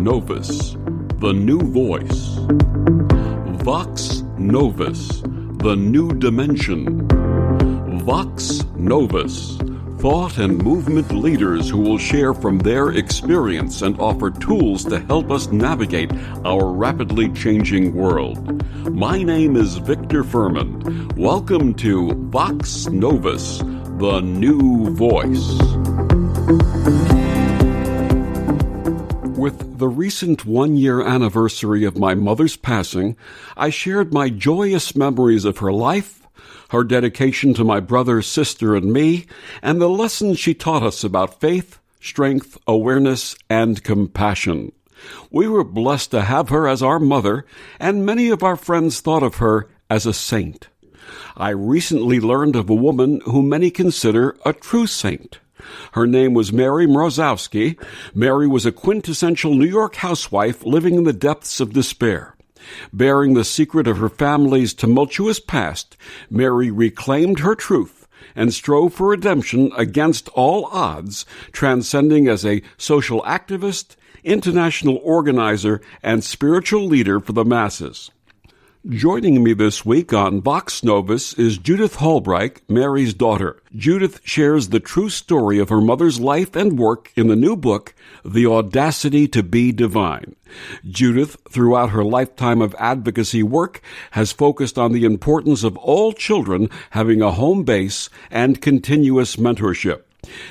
Novus, the new voice. Vox Novus, the new dimension. Vox Novus, thought and movement leaders who will share from their experience and offer tools to help us navigate our rapidly changing world. My name is Victor Fuhrman. Welcome to Vox Novus, the new voice. With the recent one-year anniversary of my mother's passing, I shared my joyous memories of her life, her dedication to my brother, sister, and me, and the lessons she taught us about faith, strength, awareness, and compassion. We were blessed to have her as our mother, and many of our friends thought of her as a saint. I recently learned of a woman whom many consider a true saint. Her name was Mary Mrozowski. Mary was a quintessential New York housewife living in the depths of despair. Bearing the secret of her family's tumultuous past, Mary reclaimed her truth and strove for redemption against all odds, transcending as a social activist, international organizer, and spiritual leader for the masses. Joining me this week on Vox Novus is Judith Halbreich, Mary's daughter. Judith shares the true story of her mother's life and work in the new book, The Audacity to be Divine. Judith, throughout her lifetime of advocacy work, has focused on the importance of all children having a home base and continuous mentorship.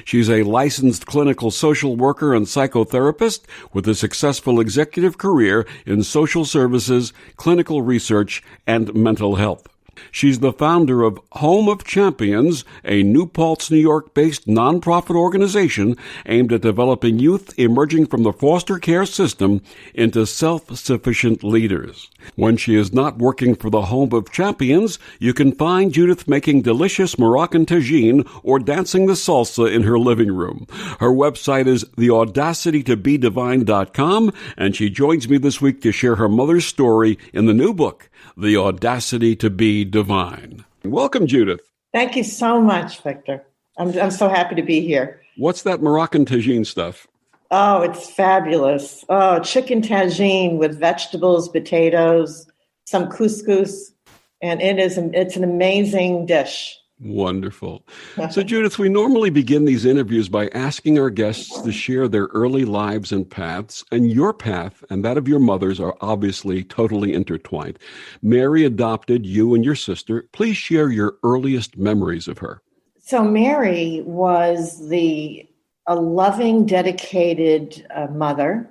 She's a licensed clinical social worker and psychotherapist with a successful executive career in social services, clinical research, and mental health. She's the founder of Home of Champions, a New Paltz, New York-based nonprofit organization aimed at developing youth emerging from the foster care system into self-sufficient leaders. When she is not working for the Home of Champions, you can find Judith making delicious Moroccan tagine or dancing the salsa in her living room. Her website is theaudacitytobedivine.com, and she joins me this week to share her mother's story in the new book, The Audacity to be Divine. Welcome, Judith. Thank you so much, Victor. I'm so happy to be here. What's that Moroccan tagine stuff? Oh, it's fabulous. Oh, chicken tagine with vegetables, potatoes, some couscous, and it's an amazing dish. Wonderful. So, Judith, we normally begin these interviews by asking our guests to share their early lives and paths, and your path and that of your mother's are obviously totally intertwined. Mary adopted you and your sister. Please share your earliest memories of her. So Mary was a loving, dedicated mother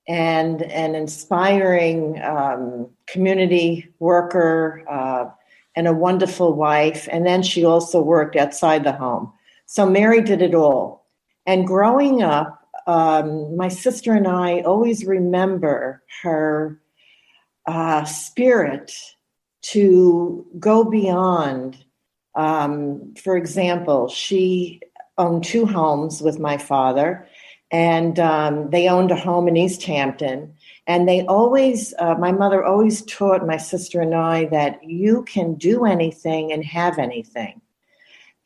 and an inspiring community worker, and a wonderful wife. And then she also worked outside the home. So Mary did it all. And growing up, my sister and I always remember her spirit to go beyond. For example, she owned 2 homes with my father, and they owned a home in East Hampton. And they always, my mother always taught my sister and I that you can do anything and have anything.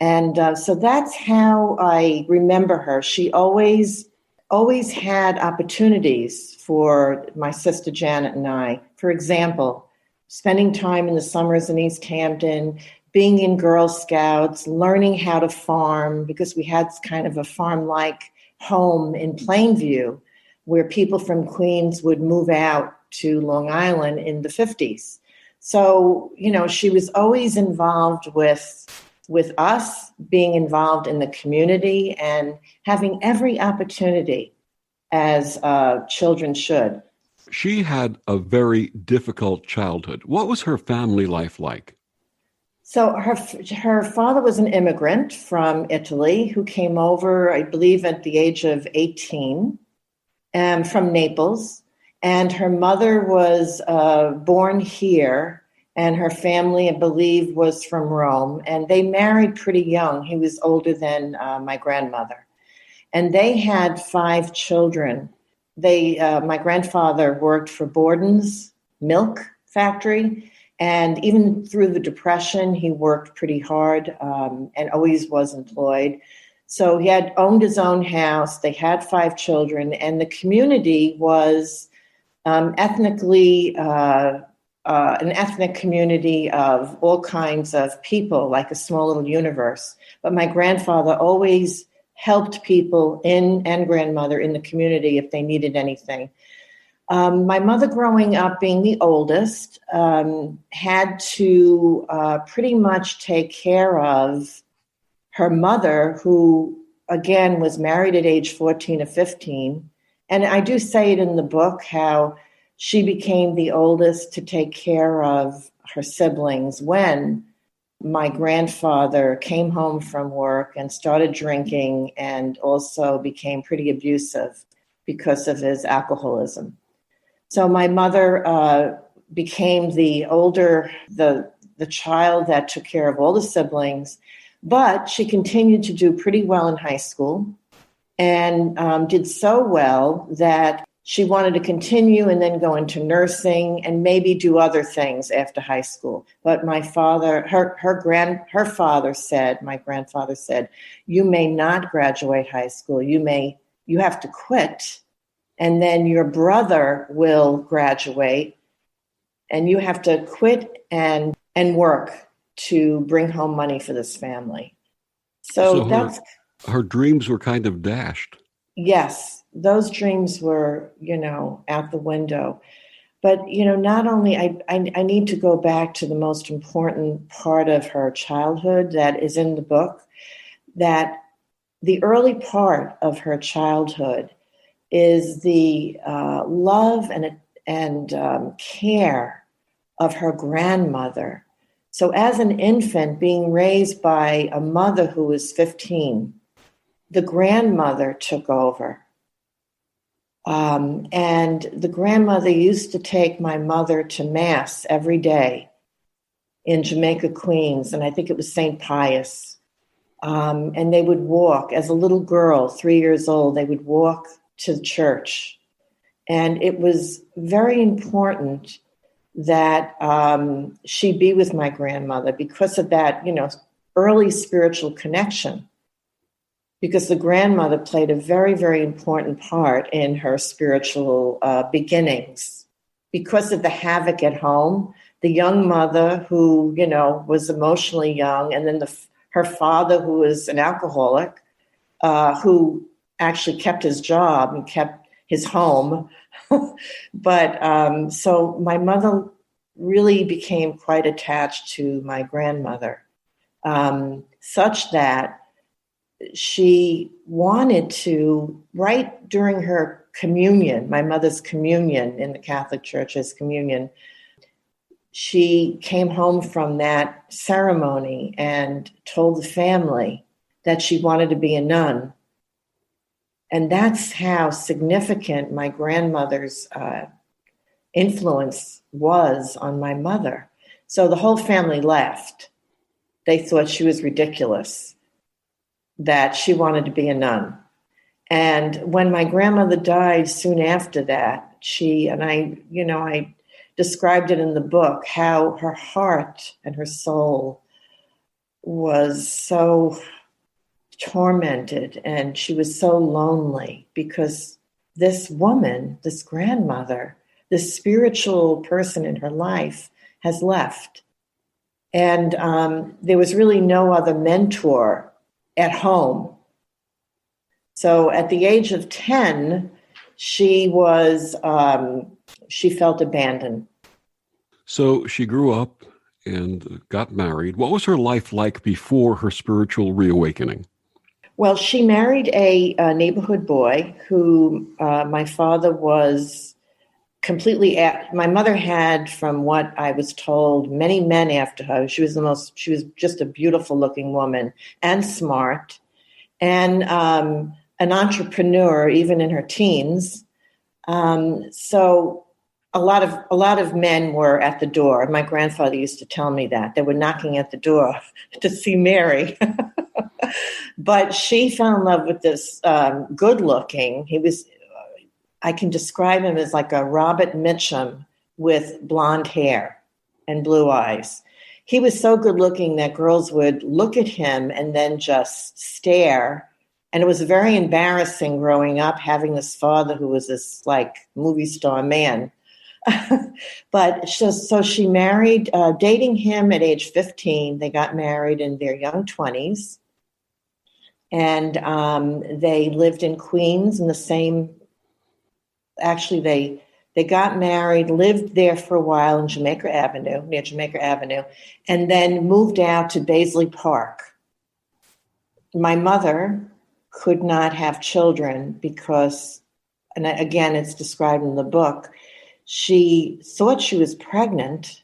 And so that's how I remember her. She always had opportunities for my sister Janet and I. For example, spending time in the summers in East Hampton, being in Girl Scouts, learning how to farm, because we had kind of a farm-like home in Plainview, where people from Queens would move out to Long Island in the 50s. So, she was always involved with us, being involved in the community and having every opportunity as children should. She had a very difficult childhood. What was her family life like? So her father was an immigrant from Italy who came over, I believe, at the age of 18. From Naples, and her mother was born here, and her family, I believe, was from Rome, and they married pretty young. He was older than my grandmother, and they had 5 children. My grandfather worked for Borden's milk factory, and even through the Depression, he worked pretty hard and always was employed. So he had owned his own house. They had 5 children, and the community was ethnically an ethnic community of all kinds of people, like a small little universe. But my grandfather always helped people and grandmother in the community if they needed anything. My mother, growing up, being the oldest, had to pretty much take care of her mother, who, again, was married at age 14 or 15. And I do say it in the book how she became the oldest to take care of her siblings when my grandfather came home from work and started drinking and also became pretty abusive because of his alcoholism. So my mother became the child that took care of all the siblings, but she continued to do pretty well in high school and did so well that she wanted to continue and then go into nursing and maybe do other things after high school. But my father, my grandfather said, you may not graduate high school. You have to quit, and then your brother will graduate, and you have to quit and work to bring home money for this family. So that's her dreams were kind of dashed. Yes. Those dreams were, out the window. But, not only, I need to go back to the most important part of her childhood that is in the book, that the early part of her childhood is the love and care of her grandmother. So as an infant being raised by a mother who was 15, the grandmother took over. And the grandmother used to take my mother to Mass every day in Jamaica, Queens, and I think it was St. Pius. And they would walk, as a little girl, 3 years old, they would walk to the church. And it was very important that she be with my grandmother because of that, early spiritual connection. Because the grandmother played a very, very important part in her spiritual beginnings. Because of the havoc at home, the young mother who, was emotionally young, and then her father who was an alcoholic, who actually kept his job and kept his home. But so my mother really became quite attached to my grandmother, such that she wanted to, right during her communion, my mother's communion in the Catholic Church's communion, she came home from that ceremony and told the family that she wanted to be a nun. And that's how significant my grandmother's influence was on my mother. So the whole family laughed. They thought she was ridiculous, that she wanted to be a nun. And when my grandmother died soon after that, I described it in the book, how her heart and her soul was so tormented and she was so lonely because this woman, this grandmother, this spiritual person in her life has left. And there was really no other mentor at home. So at the age of 10, she felt abandoned. So she grew up and got married. What was her life like before her spiritual reawakening? Well, she married a neighborhood boy who my father was completely. My mother had, from what I was told, many men after her. She was just a beautiful looking woman and smart and an entrepreneur, even in her teens. So a lot of men were at the door. My grandfather used to tell me that they were knocking at the door to see Mary. But she fell in love with this good-looking. I can describe him as like a Robert Mitchum with blonde hair and blue eyes. He was so good-looking that girls would look at him and then just stare And it was very embarrassing growing up, having this father who was this like movie star man. But so she married, dating him at age 15. They got married in their young 20s. And they lived in Queens in the same, actually they got married, lived there for a while in Jamaica Avenue, near Jamaica Avenue, and then moved out to Baisley Park. My mother could not have children because, and again, it's described in the book, she thought she was pregnant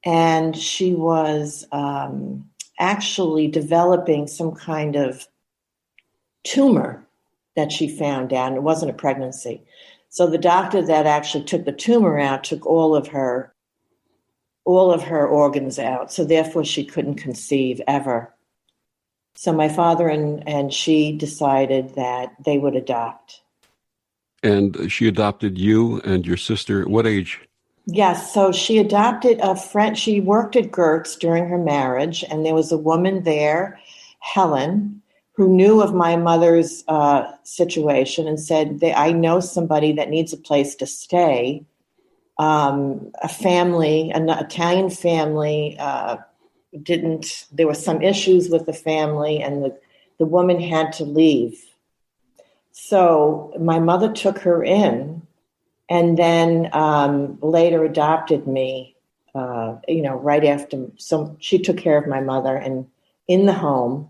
and she was actually developing some kind of tumor that she found out, and it wasn't a pregnancy. So the doctor that actually took the tumor out took all of her organs out. So therefore she couldn't conceive ever. So my father and she decided that they would adopt. And she adopted you and your sister at what age? Yes, so she adopted a friend. She worked at Gertz during her marriage, and there was a woman there, Helen, who knew of my mother's situation and said, I know somebody that needs a place to stay. A family, an Italian family, there were some issues with the family, and the woman had to leave. So my mother took her in and then later adopted me, right after. So she took care of my mother and in the home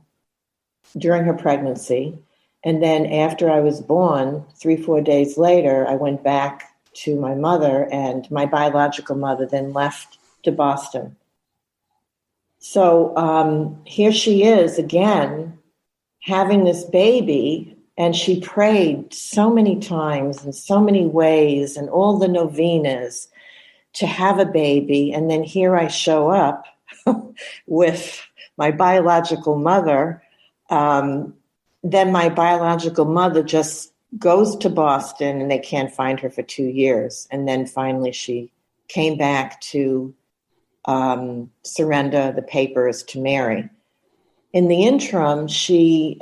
during her pregnancy. And then after I was born, 3-4 days later, I went back to my mother, and my biological mother then left to Boston. So here she is again, having this baby, and she prayed so many times in so many ways and all the novenas to have a baby. And then here I show up with my biological mother. Then my biological mother just goes to Boston, and they can't find her for 2 years. And then finally she came back to surrender the papers to Mary. In the interim, she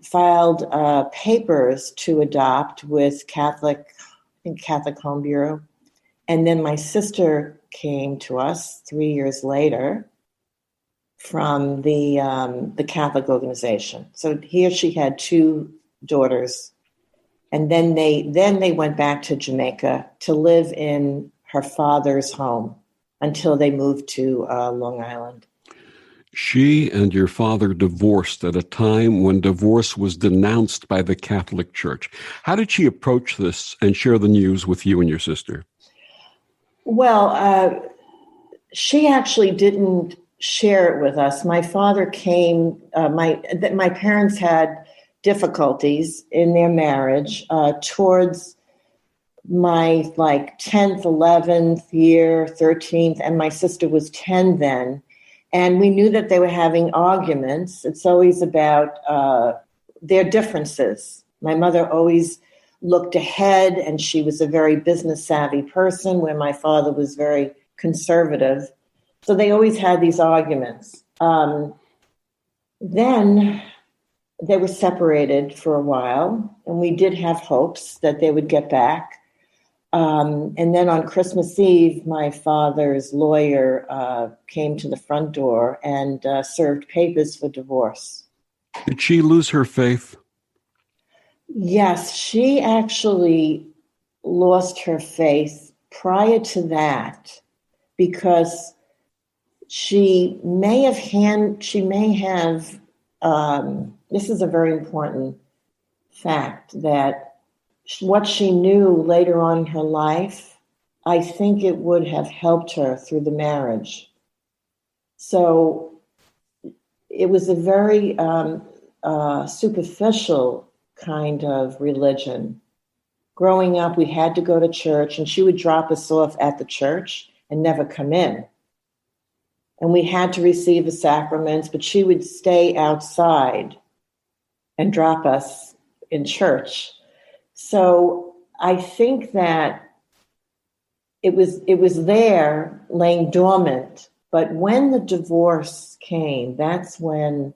filed papers to adopt with Catholic Home Bureau. And then my sister came to us 3 years later from the Catholic organization. So here she had 2 daughters. And then they went back to Jamaica to live in her father's home until they moved to Long Island. She and your father divorced at a time when divorce was denounced by the Catholic Church. How did she approach this and share the news with you and your sister? Well, she actually didn't share it with us. My father came, my parents had difficulties in their marriage towards my 10th, 11th year, 13th, and my sister was 10 then. And we knew that they were having arguments. It's always about their differences. My mother always looked ahead, and she was a very business savvy person, where my father was very conservative. So they always had these arguments. Then they were separated for a while, and we did have hopes that they would get back. And then on Christmas Eve, my father's lawyer came to the front door and served papers for divorce. Did she lose her faith? Yes, she actually lost her faith prior to that, because she may have, this is a very important fact, that what she knew later on in her life, I think it would have helped her through the marriage. So it was a very superficial kind of religion. Growing up, we had to go to church, and she would drop us off at the church and never come in. And we had to receive the sacraments, but she would stay outside and drop us in church. So I think that it was there laying dormant. But when the divorce came, that's when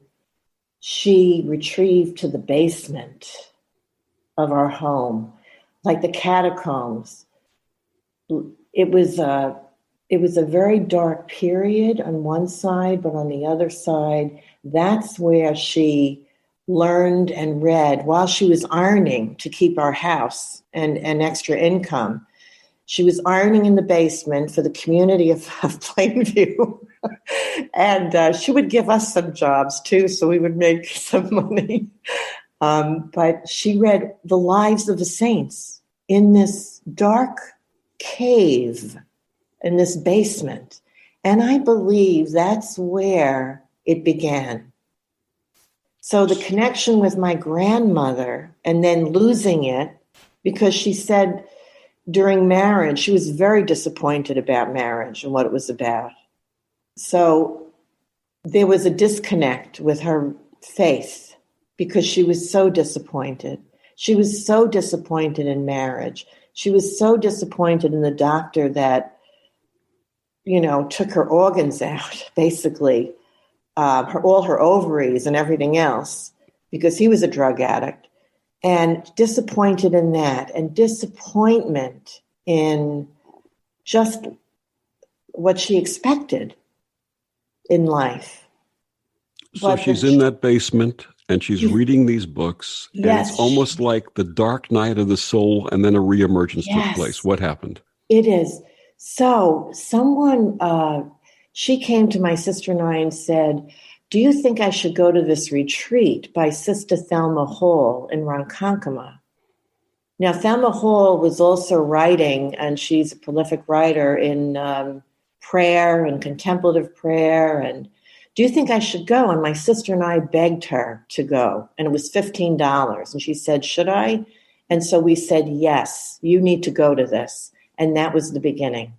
she retrieved to the basement of our home, like the catacombs. It was a very dark period on one side, but on the other side, that's where she learned and read while she was ironing to keep our house and extra income. She was ironing in the basement for the community of Plainview. And she would give us some jobs too, so we would make some money. But she read the lives of the saints in this dark cave, in this basement. And I believe that's where it began. So the connection with my grandmother and then losing it, because she said during marriage, she was very disappointed about marriage and what it was about. So there was a disconnect with her faith because she was so disappointed. She was so disappointed in marriage. She was so disappointed in the doctor that, took her organs out, basically. All her ovaries and everything else, because he was a drug addict, and disappointed in that, and disappointment in just what she expected in life. So But she's in that basement and she's reading these books, and yes, it's almost like the dark night of the soul, and then a reemergence took yes, place. What happened? It is. So she came to my sister and I and said, do you think I should go to this retreat by Sister Thelma Hall in Ronkonkoma? Now, Thelma Hall was also writing, and she's a prolific writer in prayer and contemplative prayer. And do you think I should go? And my sister and I begged her to go, and it was $15. And she said, should I? And so we said, yes, you need to go to this. And that was the beginning.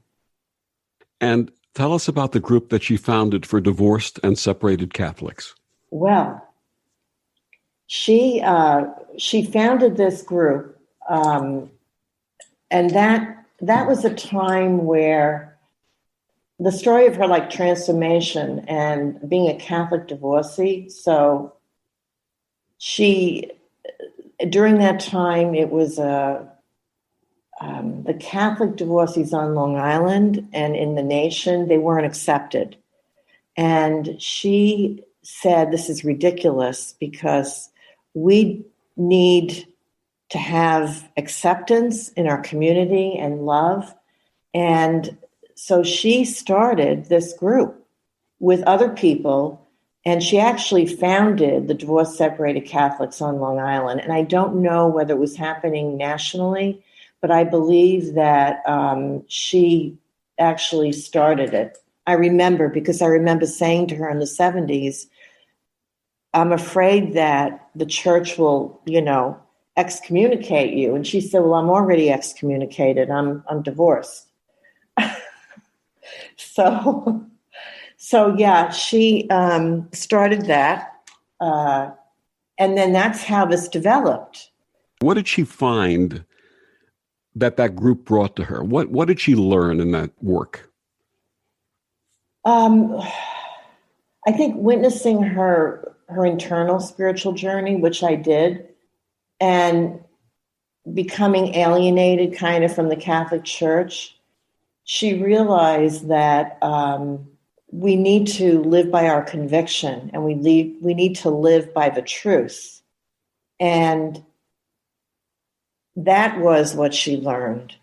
And tell us about the group that she founded for divorced and separated Catholics. Well, she founded this group, and that was a time where the story of her transformation and being a Catholic divorcee. So during that time, it was the Catholic divorcees on Long Island and in the nation, they weren't accepted. And she said, this is ridiculous because we need to have acceptance in our community and love. And so she started this group with other people, and she actually founded the Divorced Separated Catholics on Long Island. And I don't know whether it was happening nationally, but I believe that she actually started it. I remember, because I remember saying to her in the 70s, I'm afraid that the church will, excommunicate you. And she said, well, I'm already excommunicated. I'm divorced. So yeah, she started that. And then that's how this developed. What did she find that group brought to her? What did she learn in that work? I think witnessing her internal spiritual journey, which I did, and becoming alienated kind of from the Catholic Church, she realized that we need to live by our conviction, and we need to live by the truth. And that was what she learned.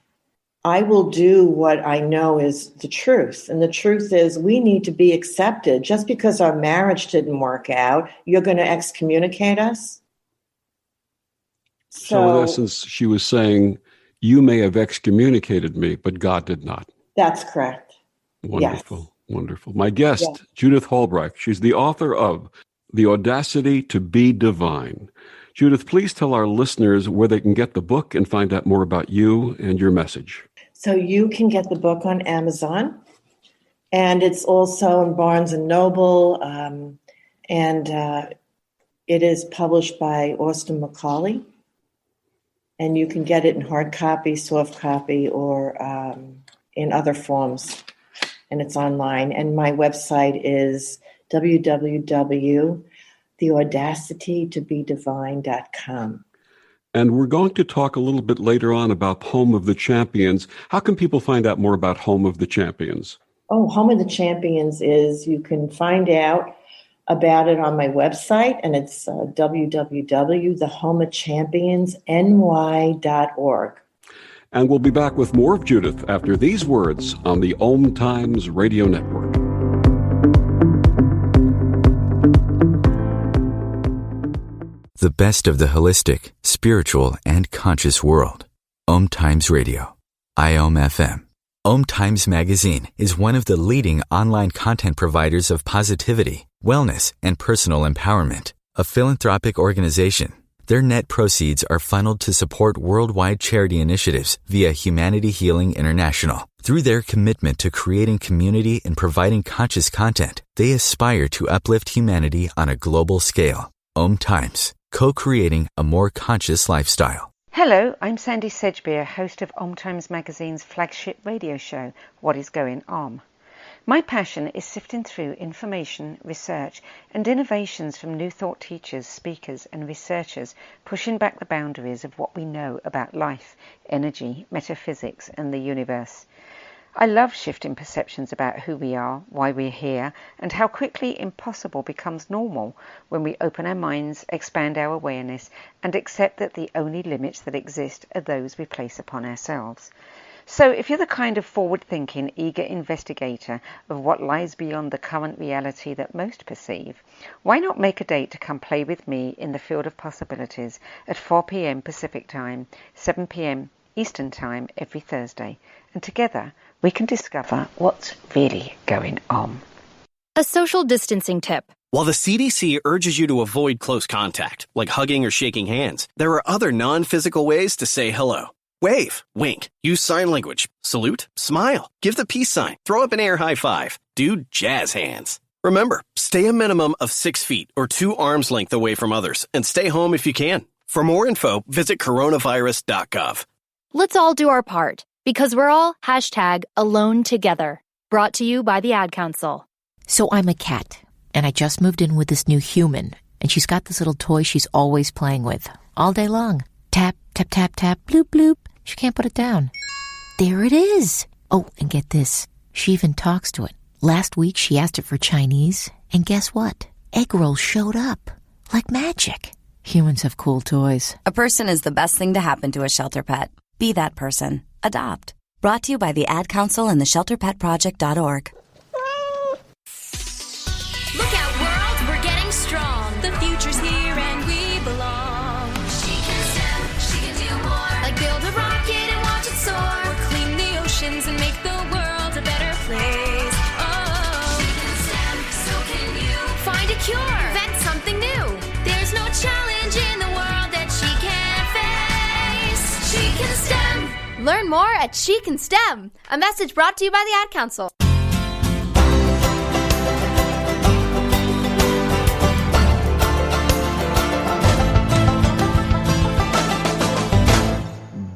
I will do what I know is the truth. And the truth is we need to be accepted. Just because our marriage didn't work out, you're going to excommunicate us? So in essence, she was saying, you may have excommunicated me, but God did not. That's correct. Wonderful. Yes. Wonderful. My guest, Judith Halbreich, she's the author of The Audacity to Be Divine. Judith, please tell our listeners where they can get the book and find out more about you and your message. So you can get the book on Amazon, and it's also in Barnes & Noble, and it is published by Austin Macaulay, and you can get it in hard copy, soft copy, or in other forms, and it's online. And my website is www.marzowski, the Audacity to be divine.com. And we're going to talk a little bit later on about Home of the Champions. How can people find out more about Home of the Champions? Oh, Home of the Champions is, you can find out about it on my website, and it's www.thehomeofchampionsny.org. And we'll be back with more of Judith after these words on the OMTimes Radio Network. The best of the holistic, spiritual, and conscious world. OMTimes Radio. IOM FM. OMTimes Magazine is one of the leading online content providers of positivity, wellness, and personal empowerment. A philanthropic organization. Their net proceeds are funneled to support worldwide charity initiatives via Humanity Healing International. Through their commitment to creating community and providing conscious content, they aspire to uplift humanity on a global scale. OMTimes, co-creating a more conscious lifestyle. Hello, I'm Sandy Sedgbeer, host of OMTimes Magazine's flagship radio show, What is Going On? My passion is sifting through information, research, and innovations from new thought teachers, speakers, and researchers pushing back the boundaries of what we know about life, energy, metaphysics, and the universe. I love shifting perceptions about who we are, why we're here, and how quickly impossible becomes normal when we open our minds, expand our awareness, and accept that the only limits that exist are those we place upon ourselves. So if you're the kind of forward-thinking, eager investigator of what lies beyond the current reality that most perceive, why not make a date to come play with me in the field of possibilities at 4 p.m. Pacific Time, 7 p.m. Eastern Time every Thursday, and together we can discover what's really going on. A social distancing tip. While the CDC urges you to avoid close contact, like hugging or shaking hands, there are other non-physical ways to say hello. Wave, wink, use sign language, salute, smile, give the peace sign, throw up an air high five, do jazz hands. Remember, stay a minimum of 6 feet or 2 arms length away from others and stay home if you can. For more info, visit coronavirus.gov. Let's all do our part, because we're all #alone together. Brought to you by the Ad Council. So I'm a cat, and I just moved in with this new human, and she's got this little toy she's always playing with, all day long. Tap, tap, tap, tap, bloop, bloop. She can't put it down. There it is. Oh, and get this. She even talks to it. Last week, she asked it for Chinese, and guess what? Egg rolls showed up. Like magic. Humans have cool toys. A person is the best thing to happen to a shelter pet. Be that person. Adopt. Brought to you by the Ad Council and the ShelterPetProject.org. Look out, world, we're getting strong. The future's here and we belong. She can STEM, she can do more. Like build a rocket and watch it soar. Or clean the oceans and make the world a better place. Oh, she can STEM, so can you. Find a cure, invent something new. There's no challenge in the world that she can't face. She can STEM. Learn more at She Can STEM. A message brought to you by the Ad Council.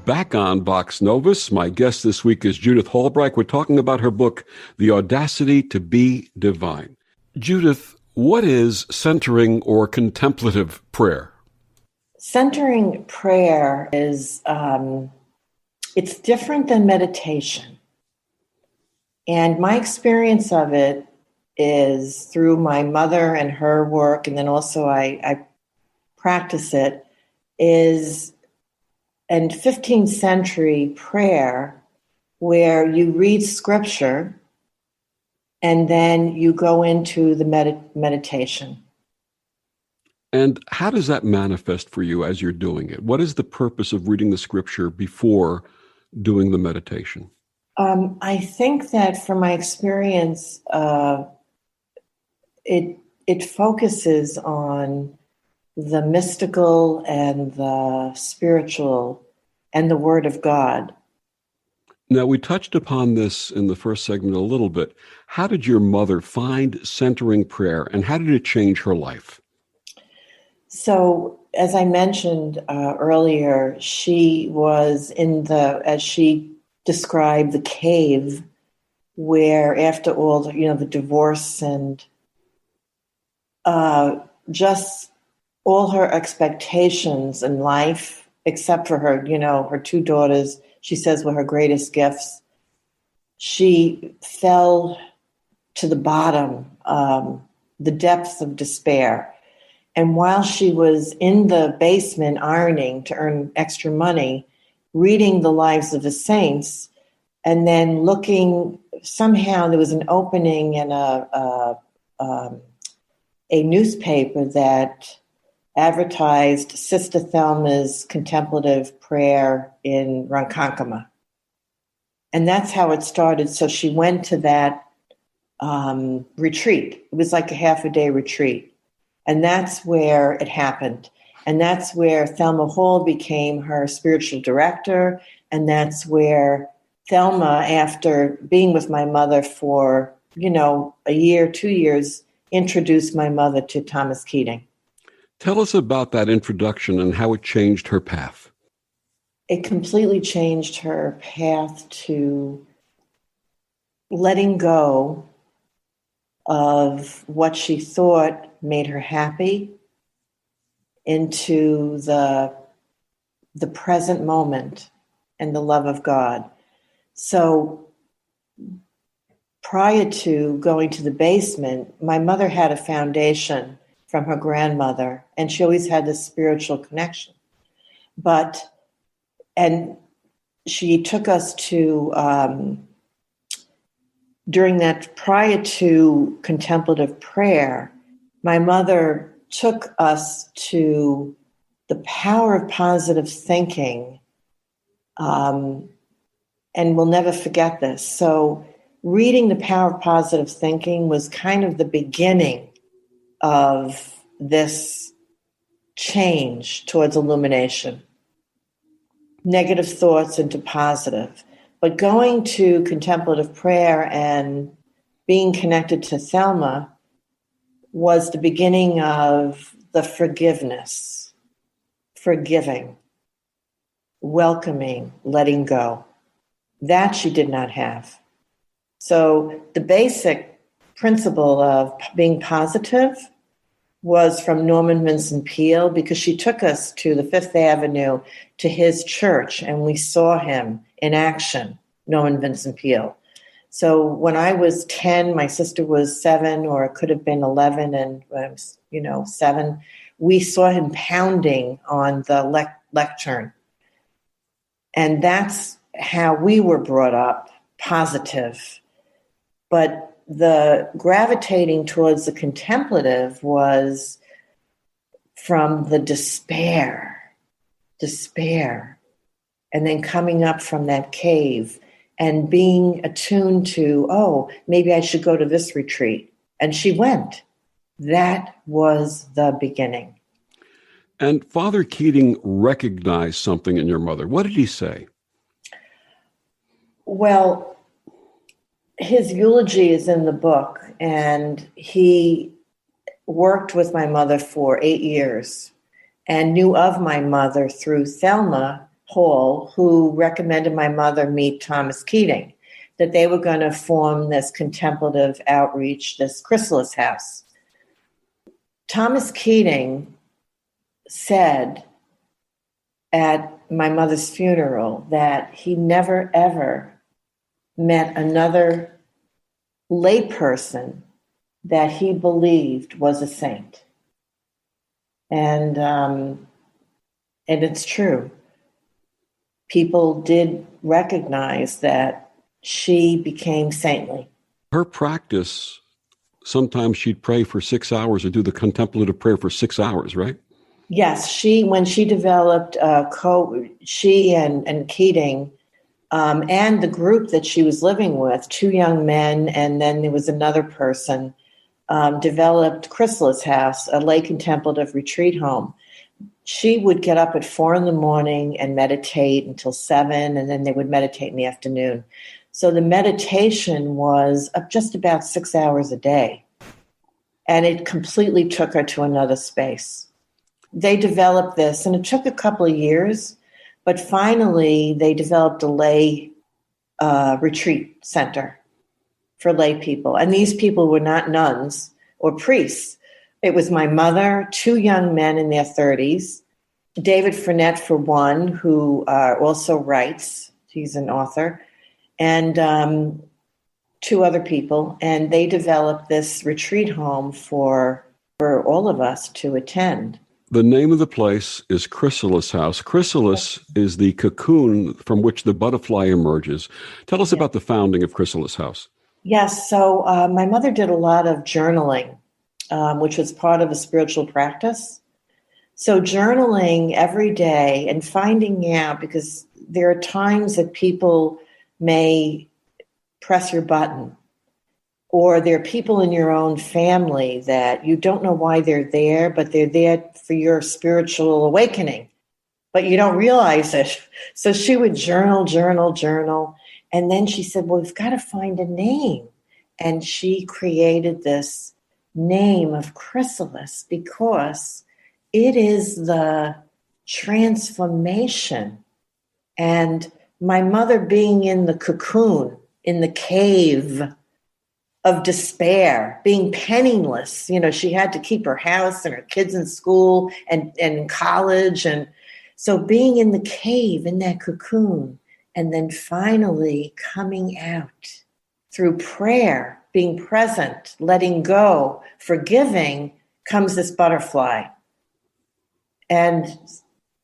Back on Vox Novus, my guest this week is Judith Halbreich. We're talking about her book, The Audacity to be Divine. Judith, what is centering or contemplative prayer? Centering prayer is, it's different than meditation. And my experience of it is through my mother and her work, and then also I practice it, is in 15th century prayer where you read scripture and then you go into the meditation. And how does that manifest for you as you're doing it? What is the purpose of reading the scripture before doing the meditation? I think that from my experience, it focuses on the mystical and the spiritual and the Word of God. Now, we touched upon this in the first segment a little bit. How did your mother find centering prayer, and how did it change her life? So, as I mentioned earlier, she was in as she described, the cave, where after all the divorce and just all her expectations in life, except for her, her two daughters, she says were her greatest gifts. She fell to the bottom, the depths of despair. And while she was in the basement ironing to earn extra money, reading the lives of the saints, and then looking, somehow there was an opening in a newspaper that advertised Sister Thelma's contemplative prayer in Ronkonkoma. And that's how it started. So she went to that retreat. It was like a half-a-day retreat. And that's where it happened. And that's where Thelma Hall became her spiritual director. And that's where Thelma, after being with my mother for, a year, 2 years, introduced my mother to Thomas Keating. Tell us about that introduction and how it changed her path. It completely changed her path to letting go of what she thought made her happy into the present moment and the love of God. So prior to going to the basement, my mother had a foundation from her grandmother, and she always had this spiritual connection. And she took us to, during that prior to contemplative prayer, my mother took us to the power of positive thinking, and we'll never forget this. So reading The Power of Positive Thinking was kind of the beginning of this change towards illumination. Negative thoughts into positive. But going to contemplative prayer and being connected to Thelma was the beginning of the forgiveness, forgiving, welcoming, letting go. That she did not have. So the basic principle of being positive was from Norman Vincent Peale, because she took us to the Fifth Avenue to his church, and we saw him in action, Norman Vincent Peale. So when I was 10, my sister was 7, or it could have been 11, and when I was, 7, we saw him pounding on the lectern. And that's how we were brought up, positive. But the gravitating towards the contemplative was from the despair, and then coming up from that cave and being attuned to, maybe I should go to this retreat. And she went. That was the beginning. And Father Keating recognized something in your mother. What did he say? Well, his eulogy is in the book, and he worked with my mother for 8 years and knew of my mother through Thelma Hall, who recommended my mother meet Thomas Keating, that they were going to form this contemplative outreach, this Chrysalis House. Thomas Keating said at my mother's funeral that he never, ever met another layperson that he believed was a saint. And it's true. People did recognize that she became saintly. Her practice, sometimes she'd pray for 6 hours or do the contemplative prayer for 6 hours, right? Yes, when she developed, she and Keating, and the group that she was living with, 2 young men, and then there was another person, developed Chrysalis House, a lay contemplative retreat home. She would get up at 4 a.m. and meditate until 7, and then they would meditate in the afternoon. So the meditation was just about 6 hours a day, and it completely took her to another space. They developed this, and it took a couple of years, but finally they developed a lay retreat center for lay people. And these people were not nuns or priests, It was my mother, two young men in their 30s, David Frenette, for one, who also writes. He's an author, and two other people. And they developed this retreat home for all of us to attend. The name of the place is Chrysalis House. Chrysalis is the cocoon from which the butterfly emerges. Tell us about the founding of Chrysalis House. Yes, so my mother did a lot of journaling, which was part of a spiritual practice. So journaling every day and finding out, because there are times that people may press your button, or there are people in your own family that you don't know why they're there, but they're there for your spiritual awakening, but you don't realize it. So she would journal. And then she said, well, we've got to find a name. And she created this name of Chrysalis because it is the transformation. And my mother being in the cocoon, in the cave of despair, being penniless, she had to keep her house and her kids in school and college. And so being in the cave, in that cocoon, and then finally coming out through prayer, being present, letting go, forgiving, comes this butterfly. And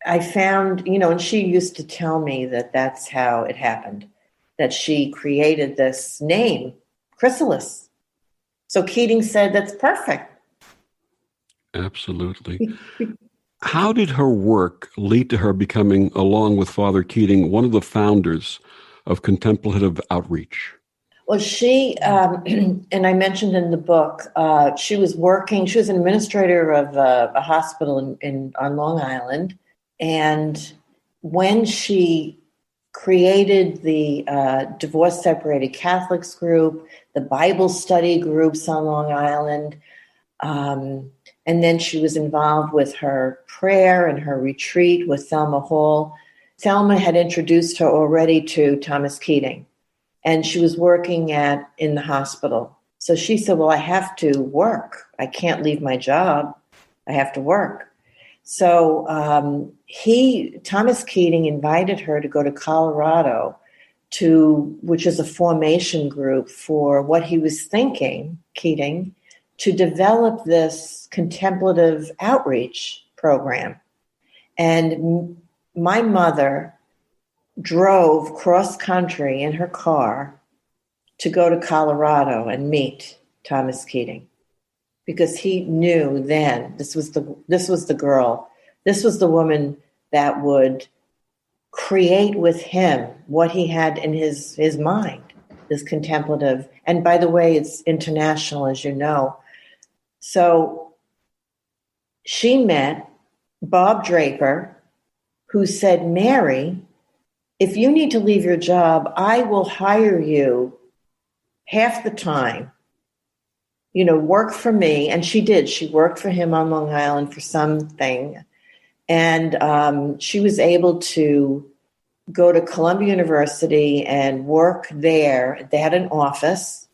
I found, and she used to tell me that that's how it happened, that she created this name, Chrysalis. So Keating said, that's perfect. Absolutely. How did her work lead to her becoming, along with Father Keating, one of the founders of contemplative outreach? Well, she, and I mentioned in the book, she was an administrator of a hospital on Long Island. And when she created the Divorce Separated Catholics group, the Bible study groups on Long Island, and then she was involved with her prayer and her retreat with Thelma Hall. Thelma had introduced her already to Thomas Keating, and she was working in the hospital. So she said, well, I have to work. I can't leave my job. I have to work. So Thomas Keating invited her to go to Colorado which is a formation group for what he was thinking, Keating, to develop this contemplative outreach program. And my mother drove cross country in her car to go to Colorado and meet Thomas Keating, because he knew then this was the girl, this was the woman that would create with him what he had in his mind, this contemplative. And by the way, it's international, as you know. So she met Bob Draper, who said, Mary, if you need to leave your job, I will hire you half the time, work for me. And she did. She worked for him on Long Island for something. And she was able to go to Columbia University and work there. They had an office,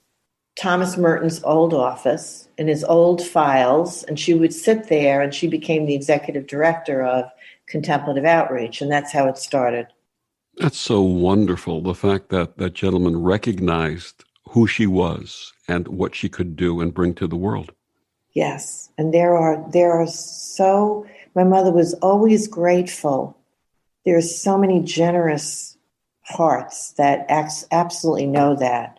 Thomas Merton's old office, in his old files. And she would sit there, and she became the executive director of Contemplative Outreach. And that's how it started. That's so wonderful, the fact that that gentleman recognized who she was and what she could do and bring to the world. Yes. And my mother was always grateful. There's so many generous hearts that absolutely know that.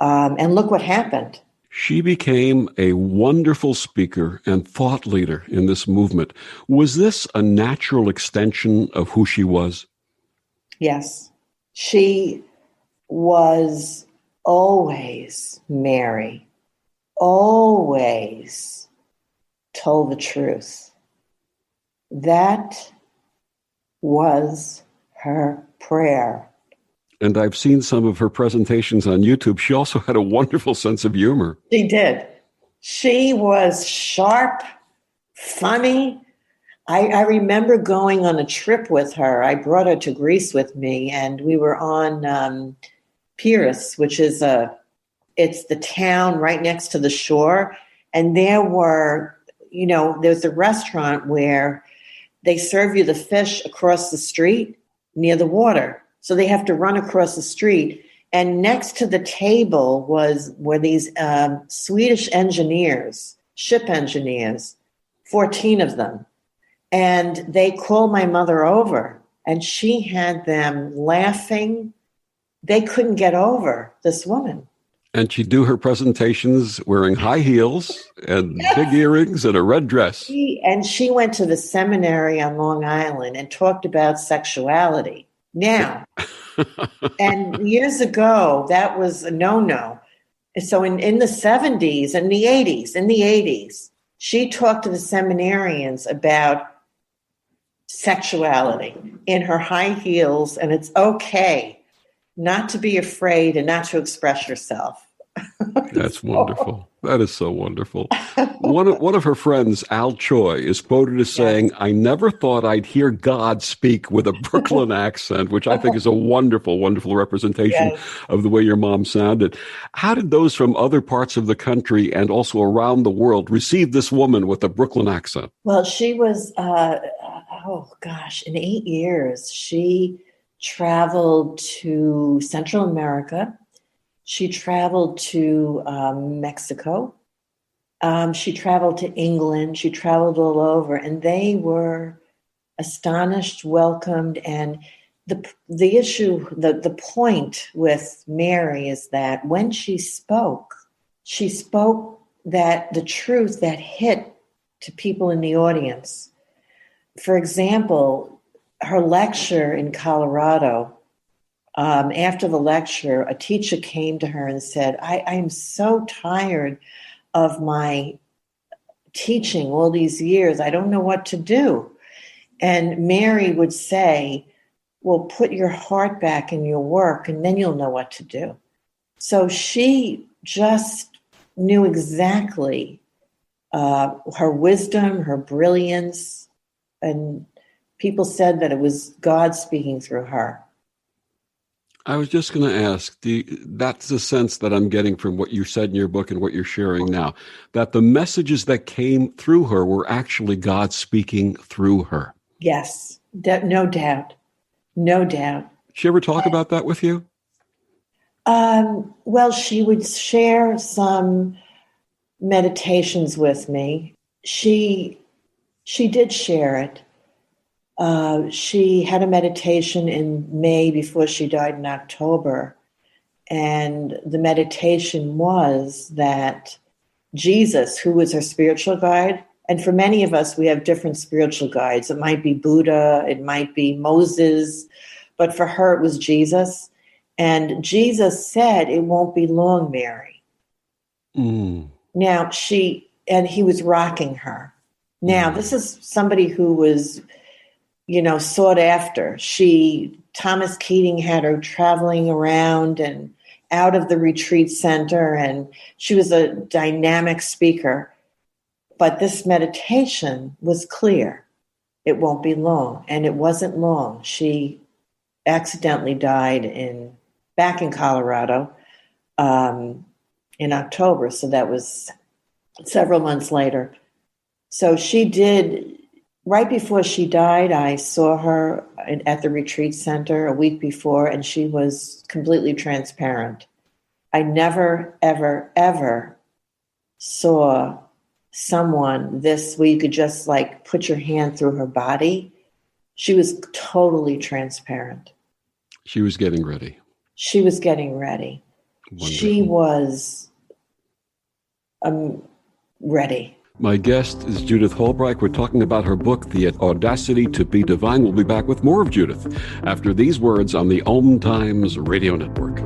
And look what happened. She became a wonderful speaker and thought leader in this movement. Was this a natural extension of who she was? Yes. She was always Mary, always told the truth. That was her prayer. And I've seen some of her presentations on YouTube. She also had a wonderful sense of humor. She did. She was sharp, funny. I remember going on a trip with her. I brought her to Greece with me, and we were on Pyrrhus, which is it's the town right next to the shore. And there were there's a restaurant where they serve you the fish across the street near the water. So they have to run across the street. And next to the table were these Swedish engineers, ship engineers, 14 of them. And they called my mother over, and she had them laughing. They couldn't get over this woman. And she'd do her presentations wearing high heels and big earrings and a red dress. She went to the seminary on Long Island and talked about sexuality. Now, and years ago, that was a no-no. So in the 70s and the 80s, she talked to the seminarians about sexuality in her high heels, and it's okay not to be afraid and not to express yourself. That's wonderful. That is so wonderful. One of her friends, Al Choi, is quoted as saying, "I never thought I'd hear God speak with a Brooklyn accent," which I think is a wonderful, wonderful representation of the way your mom sounded. How did those from other parts of the country and also around the world receive this woman with a Brooklyn accent? Well, she was, in 8 years, she traveled to Central America. She traveled to Mexico. She traveled to England. She traveled all over, and they were astonished, welcomed. And the issue, the point with Mary is that when she spoke that the truth that hit to people in the audience. For example, her lecture in Colorado, after the lecture, a teacher came to her and said, I am so tired of my teaching all these years. I don't know what to do. And Mary would say, well, put your heart back in your work and then you'll know what to do. So she just knew exactly her wisdom, her brilliance, and people said that it was God speaking through her. I was just going to ask, that's the sense that I'm getting from what you said in your book and what you're sharing now, that the messages that came through her were actually God speaking through her. Yes, no doubt. No doubt. Did she ever talk about that with you? Well, she would share some meditations with me. She did share it. She had a meditation in May before she died in October. And the meditation was that Jesus, who was her spiritual guide, and for many of us, we have different spiritual guides. It might be Buddha, it might be Moses, but for her, it was Jesus. And Jesus said, it won't be long, Mary. Mm. Now, he was rocking her. Now, this is somebody who was, sought after. Thomas Keating had her traveling around and out of the retreat center, and she was a dynamic speaker. But this meditation was clear. It won't be long. And it wasn't long. She accidentally died back in Colorado in October. So that was several months later. So she did, right before she died, I saw her at the retreat center a week before, and she was completely transparent. I never, ever, ever saw someone where you could just put your hand through her body. She was totally transparent. She was getting ready. She was getting ready. Wonderful. She was ready. My guest is Judith Halbreich. We're talking about her book, The Audacity to Be Divine. We'll be back with more of Judith after these words on the OMTimes Radio Network.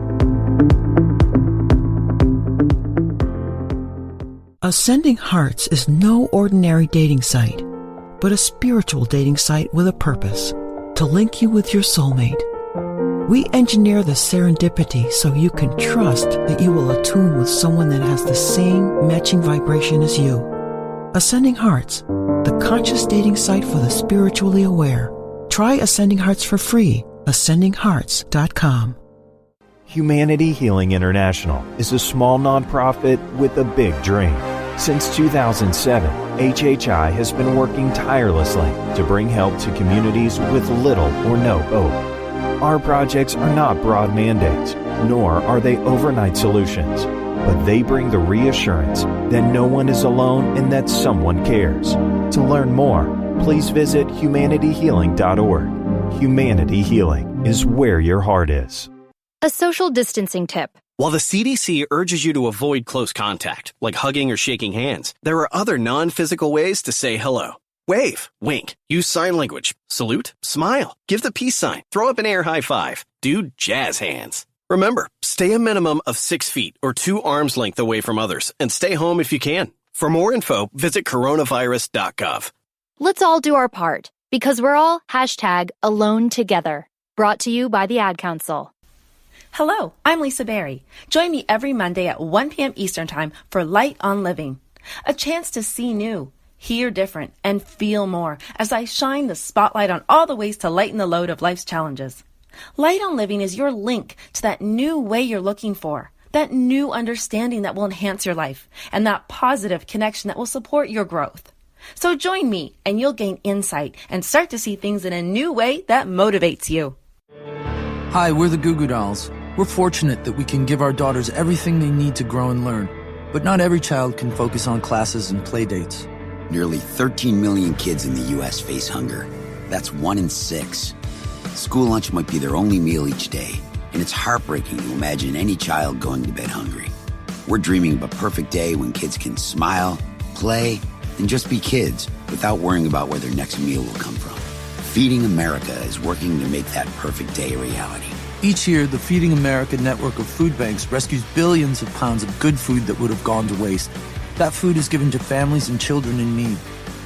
Ascending Hearts is no ordinary dating site, but a spiritual dating site with a purpose, to link you with your soulmate. We engineer the serendipity so you can trust that you will attune with someone that has the same matching vibration as you. Ascending Hearts, the conscious dating site for the spiritually aware. Try Ascending Hearts for free. AscendingHearts.com. Humanity Healing International is a small nonprofit with a big dream. Since 2007, HHI has been working tirelessly to bring help to communities with little or no hope. Our projects are not broad mandates, nor are they overnight solutions, but they bring the reassurance that no one is alone and that someone cares. To learn more, please visit humanityhealing.org. Humanity Healing is where your heart is. A social distancing tip. While the CDC urges you to avoid close contact, like hugging or shaking hands, there are other non-physical ways to say hello. Wave, wink, use sign language, salute, smile, give the peace sign, throw up an air high five, do jazz hands. Remember, stay a minimum of 6 feet or 2 arms length away from others and stay home if you can. For more info, visit coronavirus.gov. Let's all do our part, because we're all #alone together. Brought to you by the Ad Council. Hello, I'm Lisa Berry. Join me every Monday at 1 p.m. Eastern Time for Light on Living. A chance to see new, hear different, and feel more as I shine the spotlight on all the ways to lighten the load of life's challenges. Light on Living is your link to that new way you're looking for, that new understanding that will enhance your life, and that positive connection that will support your growth. So join me, and you'll gain insight and start to see things in a new way that motivates you. Hi, we're the Goo Goo Dolls. We're fortunate that we can give our daughters everything they need to grow and learn. But not every child can focus on classes and play dates. Nearly 13 million kids in the U.S. face hunger. That's 1 in 6. School lunch might be their only meal each day, and it's heartbreaking to imagine any child going to bed hungry. We're dreaming of a perfect day when kids can smile, play, and just be kids without worrying about where their next meal will come from. Feeding America is working to make that perfect day a reality. Each year, the Feeding America network of food banks rescues billions of pounds of good food that would have gone to waste. That food is given to families and children in need.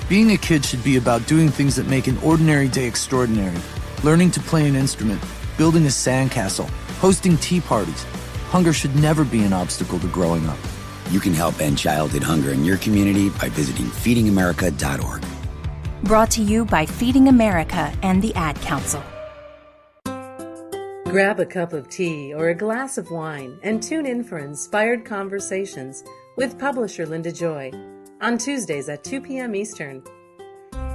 Being a kid should be about doing things that make an ordinary day extraordinary. Learning to play an instrument, building a sandcastle, hosting tea parties. Hunger should never be an obstacle to growing up. You can help end childhood hunger in your community by visiting feedingamerica.org. Brought to you by Feeding America and the Ad Council. Grab a cup of tea or a glass of wine and tune in for Inspired Conversations with publisher Linda Joy on Tuesdays at 2 p.m. Eastern.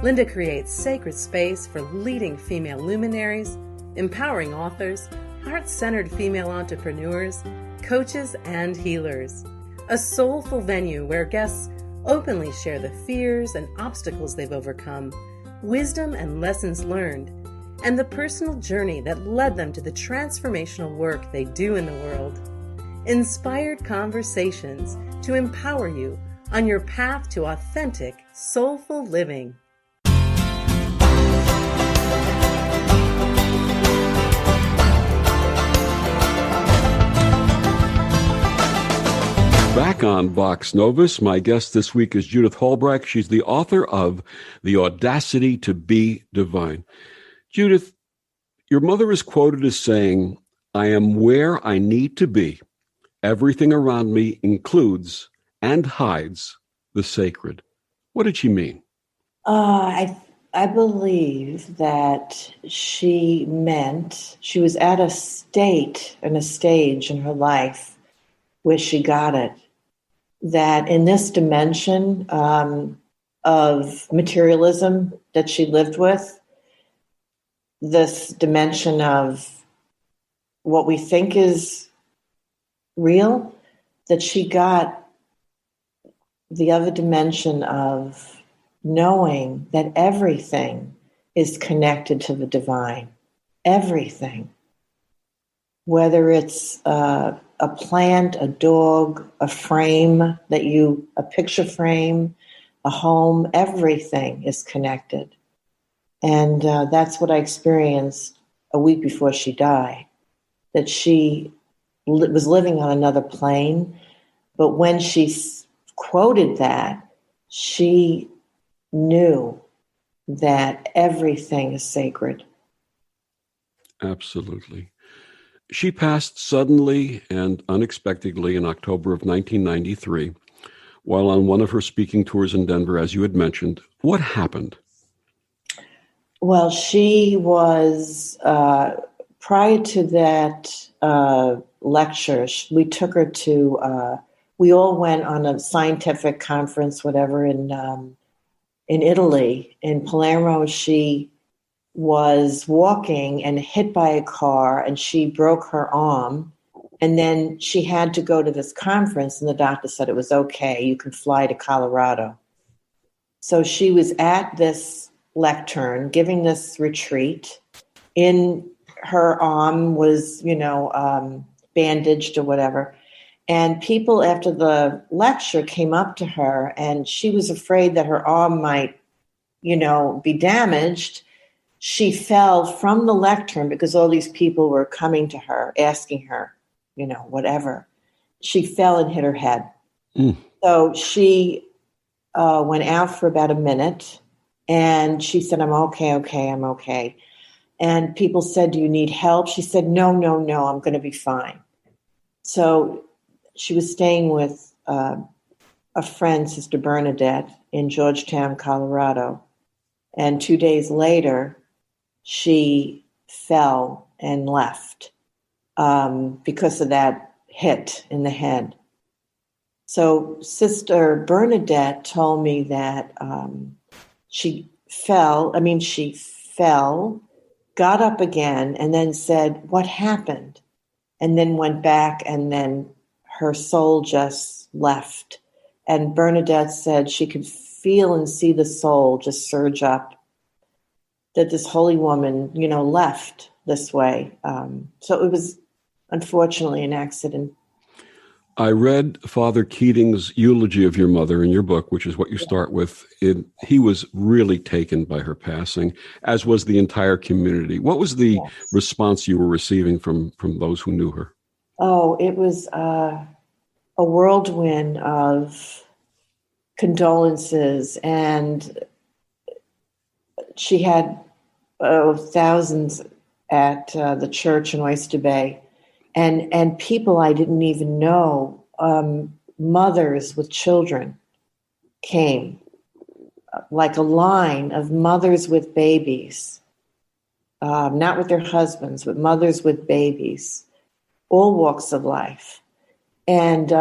Linda creates sacred space for leading female luminaries, empowering authors, heart-centered female entrepreneurs, coaches, and healers. A soulful venue where guests openly share the fears and obstacles they've overcome, wisdom and lessons learned, and the personal journey that led them to the transformational work they do in the world. Inspired Conversations to empower you on your path to authentic, soulful living. Back on Vox Novus, my guest this week is Judith Halbreich. She's the author of The Audacity to Be Divine. Judith, your mother is quoted as saying, "I am where I need to be. Everything around me includes and hides the sacred." What did she mean? I believe that she meant she was at a stage in her life where she got it, that in this dimension of materialism that she lived with, this dimension of what we think is real, that she got the other dimension of knowing that everything is connected to the divine. Everything. Whether it's a plant, a dog, a frame, a picture frame, a home, everything is connected. And that's what I experienced a week before she died, that she was living on another plane. But when she quoted that, she knew that everything is sacred. Absolutely. She passed suddenly and unexpectedly in October of 1993 while on one of her speaking tours in Denver, as you had mentioned. What happened? Well, she was, prior to that lecture, we took her to, we all went on a scientific conference, whatever, in in Italy, in Palermo. She was walking and hit by a car, and she broke her arm. And then she had to go to this conference, and the doctor said it was okay. You could fly to Colorado. So she was at this lectern giving this retreat. In her arm was, bandaged or whatever. And people after the lecture came up to her, and she was afraid that her arm might, be damaged. She fell from the lectern because all these people were coming to her, asking her, whatever. She fell and hit her head. So she went out for about a minute, and she said, I'm okay. And people said, do you need help? She said, no, I'm going to be fine. So she was staying with a friend, Sister Bernadette, in Georgetown, Colorado. And 2 days later, she fell and left because of that hit in the head. So Sister Bernadette told me that she fell, got up again, and then said, what happened? And then went back, and then her soul just left. And Bernadette said she could feel and see the soul just surge up, that this holy woman, left this way. So it was unfortunately an accident. I read Father Keating's eulogy of your mother in your book, which is what you start with. He was really taken by her passing, as was the entire community. What was the response you were receiving from those who knew her? Oh, it was a whirlwind of condolences, and she had thousands at the church in Oyster Bay. And people I didn't even know, mothers with children came, like a line of mothers with babies, not with their husbands, but mothers with babies, all walks of life. And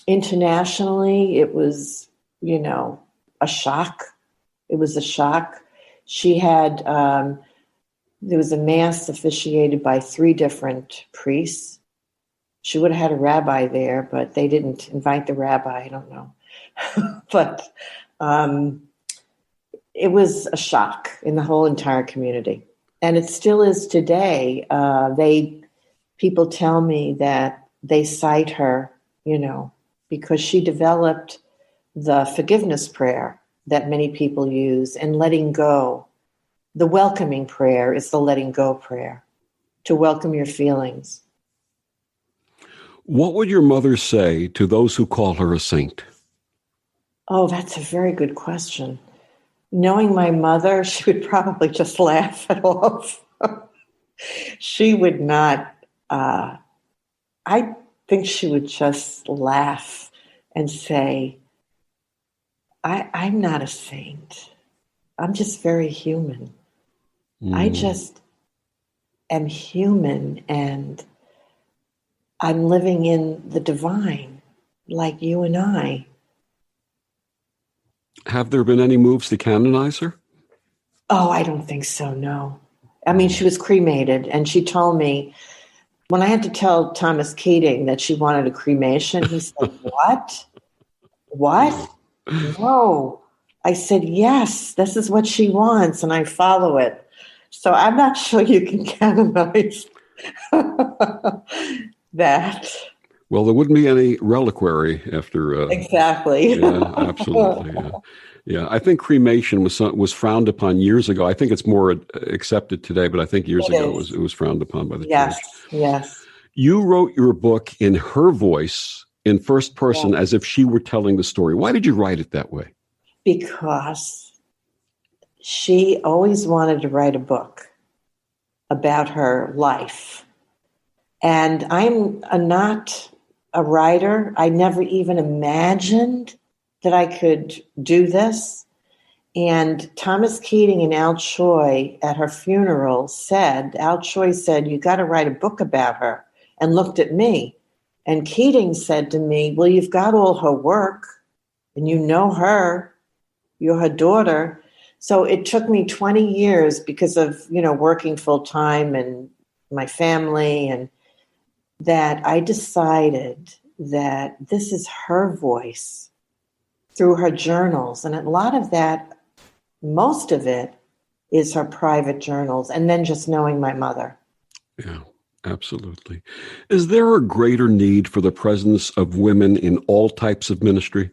internationally, it was, a shock. It was a shock. She had... there was a mass officiated by 3 different priests. She would have had a rabbi there, but they didn't invite the rabbi. I don't know. But it was a shock in the whole entire community. And it still is today. People tell me that they cite her, because she developed the forgiveness prayer that many people use, and letting go. The welcoming prayer is the letting go prayer, to welcome your feelings. What would your mother say to those who call her a saint? Oh, that's a very good question. Knowing my mother, she would probably just laugh it off. She would not, I think she would just laugh and say, I'm not a saint. I'm just very human. I just am human, and I'm living in the divine, like you and I. Have there been any moves to canonize her? Oh, I don't think so, no. I mean, she was cremated, and she told me, when I had to tell Thomas Keating that she wanted a cremation, he said, what? What? No. I said, yes, this is what she wants, and I follow it. So I'm not sure you can canonize that. Well, there wouldn't be any reliquary after... exactly. Yeah, absolutely. Yeah. I think cremation was frowned upon years ago. I think it's more accepted today, but I think years ago it was frowned upon by the church. Yes. You wrote your book in her voice, in first person, as if she were telling the story. Why did you write it that way? Because she always wanted to write a book about her life. And I'm not a writer. I never even imagined that I could do this. And Thomas Keating and Al Choi at her funeral Al Choi said, you got to write a book about her, and looked at me. And Keating said to me, well, you've got all her work and you know her. You're her daughter. So it took me 20 years because of, working full time and my family, and that I decided that this is her voice through her journals. And a lot of that, most of it, is her private journals, and then just knowing my mother. Yeah, absolutely. Is there a greater need for the presence of women in all types of ministry?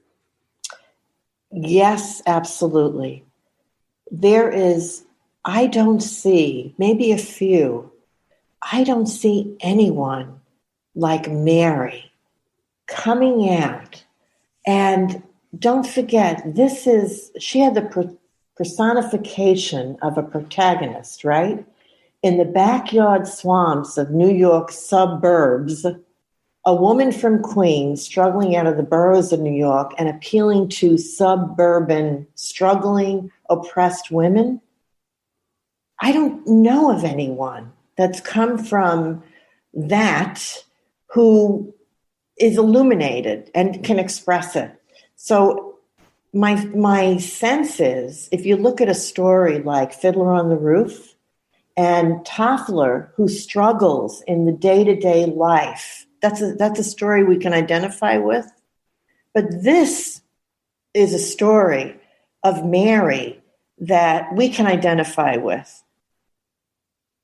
Yes, absolutely. There is, I don't see, maybe a few, I don't see anyone like Mary coming out. And don't forget, she had the personification of a protagonist, right? In the backyard swamps of New York suburbs, a woman from Queens struggling out of the boroughs of New York and appealing to suburban, struggling, oppressed women. I don't know of anyone that's come from that who is illuminated and can express it. So my sense is, if you look at a story like Fiddler on the Roof and Toffler, who struggles in the day-to-day life, that's a story we can identify with. But this is a story of Mary that we can identify with.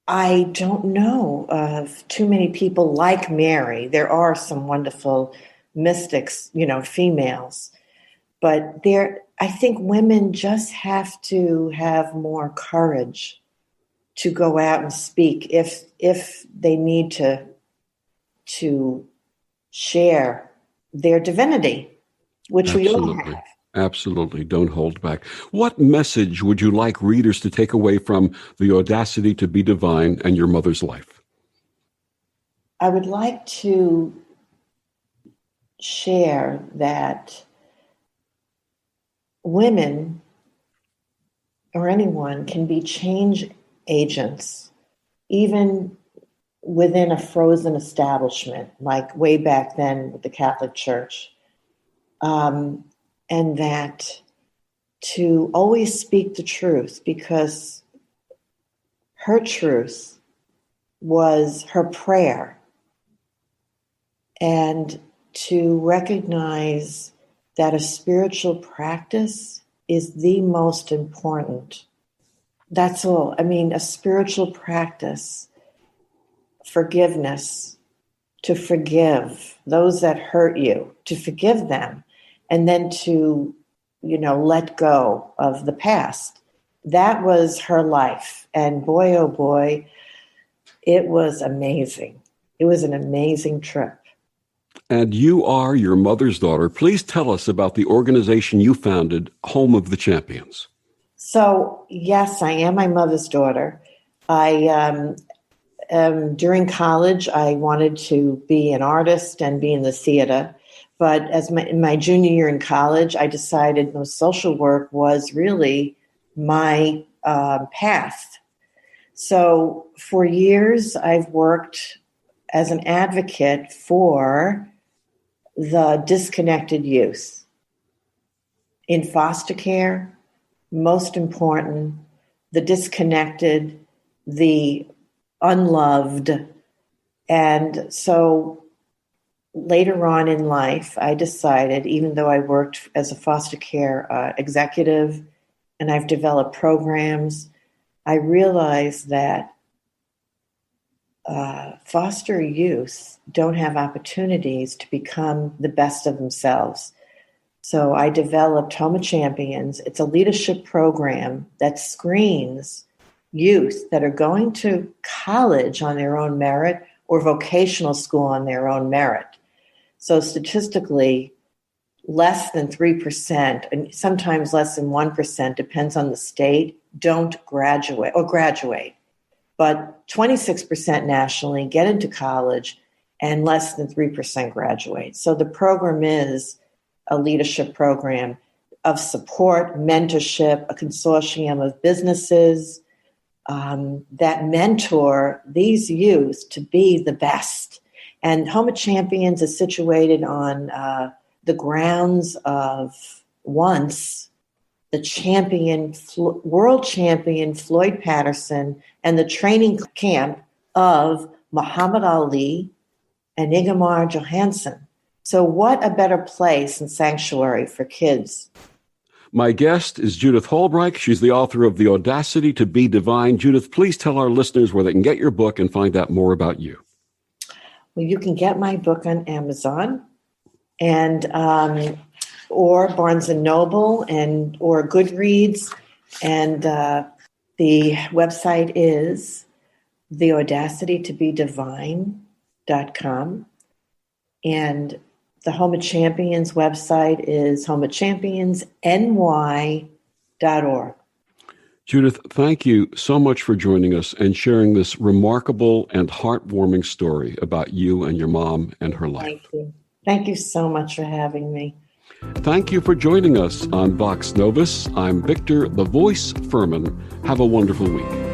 I don't know of too many people like Mary. There are some wonderful mystics, females. But I think women just have to have more courage to go out and speak if they need to share their divinity, which Absolutely. we all have. Absolutely. Don't hold back. What message would you like readers to take away from The Audacity to Be Divine and your mother's life? I would like to share that women or anyone can be change agents, even within a frozen establishment, like way back then with the Catholic Church. And that to always speak the truth, because her truth was her prayer. And to recognize that a spiritual practice is the most important. That's all. I mean, a spiritual practice, forgiveness, to forgive those that hurt you, to forgive them, and then to, let go of the past. That was her life. And boy, oh boy, it was amazing. It was an amazing trip. And you are your mother's daughter. Please tell us about the organization you founded, Home of the Champions. So, yes, I am my mother's daughter. During college, I wanted to be an artist and be in the theater. But in my junior year in college, I decided social work was really my path. So for years, I've worked as an advocate for the disconnected youth in foster care, most important, the disconnected, the unloved. And so later on in life, I decided, even though I worked as a foster care executive and I've developed programs, I realized that foster youth don't have opportunities to become the best of themselves. So I developed Home of Champions. It's a leadership program that screens youth that are going to college on their own merit or vocational school on their own merit. So statistically, less than 3%, and sometimes less than 1%, depends on the state, don't graduate or graduate. But 26% nationally get into college and less than 3% graduate. So the program is a leadership program of support, mentorship, a consortium of businesses that mentor these youth to be the best. And Home of Champions is situated on the grounds of once the world champion Floyd Patterson and the training camp of Muhammad Ali and Ingemar Johansson. So what a better place and sanctuary for kids. My guest is Judith Halbreich. She's the author of The Audacity to Be Divine. Judith, please tell our listeners where they can get your book and find out more about you. Well, you can get my book on Amazon and or Barnes & Noble or Goodreads. And the website is theaudacitytobedivine.com. And the Home of Champions website is homeofchampionsny.org. Judith, thank you so much for joining us and sharing this remarkable and heartwarming story about you and your mom and her life. Thank you. Thank you so much for having me. Thank you for joining us on Vox Novus. I'm Victor, the Voice Fuhrman. Have a wonderful week.